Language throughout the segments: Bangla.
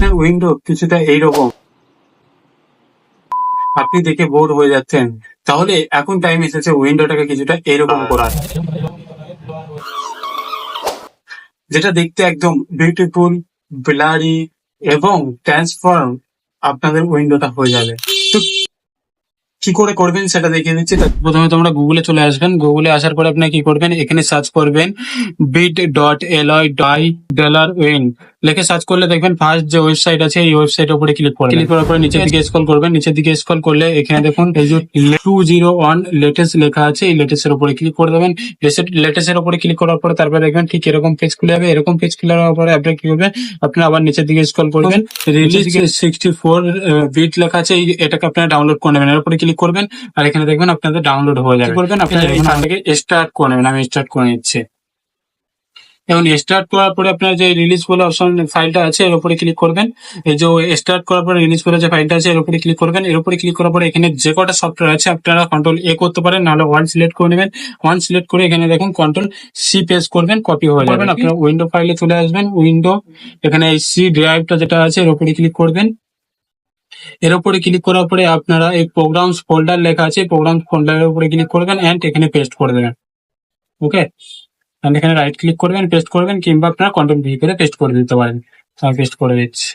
আপনার উইন্ডো কিছুটা এইরকম, আপনি দেখে বোর হয়ে যাচ্ছেন, তাহলে এখন টাইম এসেছে উইন্ডোটাকে কিছুটা এরকম করার, যেটা দেখতে একদম বিউটিফুল, ব্লারি এবং ট্রান্সফর্ম আপনাদের উইন্ডোটা হয়ে যাবে। তো কি করে করবেন সেটা দেখিয়ে দিচ্ছি। প্রথমে তোমরা গুগলে চলে আসবেন। গুগলে আসার পরে আপনি কি করবেন, এখানে সার্চ করবেন bit.ly.win লিখে সার্চ করলে দেখবেন ফার্স্ট যে ওয়েবসাইট আছে এই ওয়েবসাইটের উপরে ক্লিক করবেন। ক্লিক করার পরে নিচের দিকে স্ক্রল করবেন। নিচের দিকে স্ক্রল করলে এখানে দেখুন এই যে 201 লেটেস্ট লেখা আছে, এই লেটেস্টের উপরে ক্লিক করে দেবেন। লেটেস্টের উপরে ক্লিক করার পরে তারপরে দেখবেন ঠিক এরকম পেজ খুলে যাবে। এরকম পেজ খুলে যাওয়ার পরে আপনি কি করবেন, আপনি আবার নিচের দিকে স্ক্রল করবেন। রিলিজ 64 বিট লেখা আছে, এটাকে আপনারা ডাউনলোড করে নেবেন। এর উপরে ক্লিক করবেন আর এখানে দেখবেন আপনাদের ডাউনলোড হয়ে যাবে। করবেন আপনারা এখান থেকে স্টার্ট করে নেবেন। আমি স্টার্ট করে নিচ্ছি। এখন স্টার্ট করার পরে আপনার যে রিলিজ বলে অপশন ফাইলটা আছে এর উপরে ক্লিক করবেন। এই যে স্টার্ট করার পরে রিলিজ বলে যে ফাইলটা আছে এর উপরে ক্লিক করবেন। এর উপরে ক্লিক করার পরে এখানে যে কটা সফটওয়্যার আছে আপনারা কন্ট্রোল এ করতে পারেন, নাহলে ওয়ান সিলেক্ট করে নেবেন। ওয়ান সিলেক্ট করে এখানে দেখুন কন্ট্রোল সি প্রেস করবেন, কপি হয়ে যাবে। আপনারা উইন্ডো ফাইলে চলে আসবেন। উইন্ডো এখানে এই সি ড্রাইভটা যেটা আছে এর উপরে ক্লিক করবেন। এর উপরে ক্লিক করার পরে আপনারা এই প্রোগ্রামস ফোল্ডার লেখা আছে, প্রোগ্রাম ফোল্ডারের উপরে ক্লিক করবেন এন্ড এখানে পেস্ট করে দেবেন। ওকে, এন্ড এখানে রাইট ক্লিক করবেন, পেস্ট করবেন, কিংবা আপনারা কন্ট্রোল ভি করে পেস্ট করে দিতে পারেন। আমি পেস্ট করে দিচ্ছি।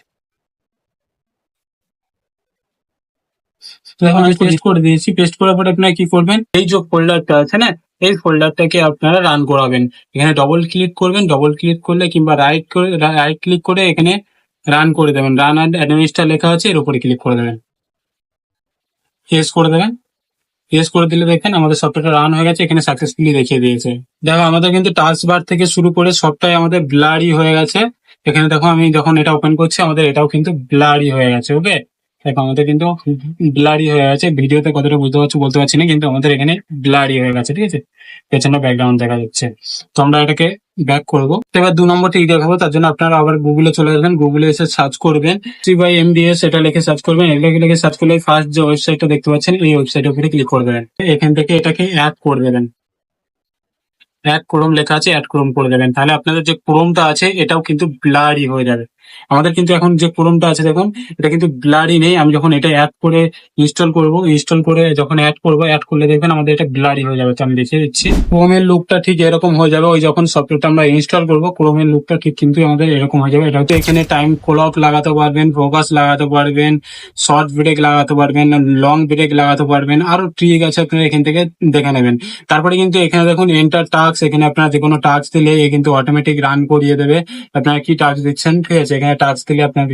তো এখন আমি পেস্ট করে দিয়েছি। পেস্ট করার পরে আপনারা কি করবেন, এই যে ফোল্ডারটা আছে না, এই ফোল্ডারটাকে আপনারা রান করাবেন। এখানে ডবল ক্লিক করবেন, ডবল ক্লিক করলে কিংবা রাইট ক্লিক করে এখানে রান করে দেবেন। রান অ্যান্ড অ্যাডমিনিস্ট্রেটর লেখা আছে, এর উপরে ক্লিক করে দেবেন, ইয়েস করে দেবেন। ইয়েস করে দিলে দেখেন আমাদের সফটওয়্যারটা রান হয়ে গেছে, এখানে সাকসেসফুলি দেখিয়ে দিয়েছে। দেখো আমাদের কিন্তু টাস্ক বার থেকে শুরু করে সবটাই আমাদের ব্লারি হয়ে গেছে। এখানে দেখো আমি যখন এটা ওপেন করছি আমাদের এটাও কিন্তু ব্লারি হয়ে গেছে। ওকে, দেখো আমাদের কিন্তু ব্লারি হয়ে গেছে। ভিডিওতে কতটা বুঝতে পারছো বলতে পারছি না, কিন্তু আমাদের এখানে ব্লারি হয়ে গেছে। ঠিক আছে, পেছনে ব্যাকগ্রাউন্ড দেখা যাচ্ছে। তো আমরা এটাকে ব্যাক করবো। এবার 2 নম্বর ঠিক দেখাবো, তার জন্য আপনারা আবার গুগলে চলে আসবেন। গুগলে এসে সার্চ করবেন CYMDS, এটা লিখে সার্চ করবেন। এটা লিখে সার্চ করলে ফার্স্ট যে ওয়েবসাইটটা দেখতে পাচ্ছেন এই ওয়েবসাইটের উপরে ক্লিক করে দেবেন। এখান থেকে এটাকে অ্যাড করে দেবেন। অ্যাড ক্রোম লেখা আছে, অ্যাড ক্রোম করে দেবেন। তাহলে আপনাদের যে ক্রোমটা আছে এটাও কিন্তু ব্লারি হয়ে যাবে। আমাদের কিন্তু এখন যে ক্রোমটা আছে দেখুন এটা কিন্তু ব্লারি নেই। আমি যখন এটা অ্যাড করে ইনস্টল করব, ইনস্টল করে যখন অ্যাড করব, অ্যাড করলে দেখবেন আমাদের এটা ব্লারি হয়ে যাবে। তো আমি দেখিয়ে দিচ্ছি। ক্রোমের লুকটা ঠিক এরকম হয়ে যাবে। ওই যখন সফটওয়্যারটা আমরা ইনস্টল করব ক্রোমের লুকটা ঠিক কিন্তু আমাদের এরকম হয়ে যাবে। এটা হচ্ছে এখানে টাইম ক্লক লাগাতে পারবেন, ফোকাস লাগাতে পারবেন, শর্ট ব্রেক লাগাতে পারবেন, লং ব্রেক লাগাতে পারবেন, আরো ট্রিক আছে আপনারা এখান থেকে দেখে নেবেন। তারপরে কিন্তু এখানে দেখুন এন্টার টাস্ক, এখানে আপনারা যে কোনো টাস্ক দিলে এ কিন্তু অটোমেটিক রান করিয়ে দেবে। আপনারা কি টাস্ক দিচ্ছেন, ঠিক আছে, এখানে টাস্ক দিলে আপনার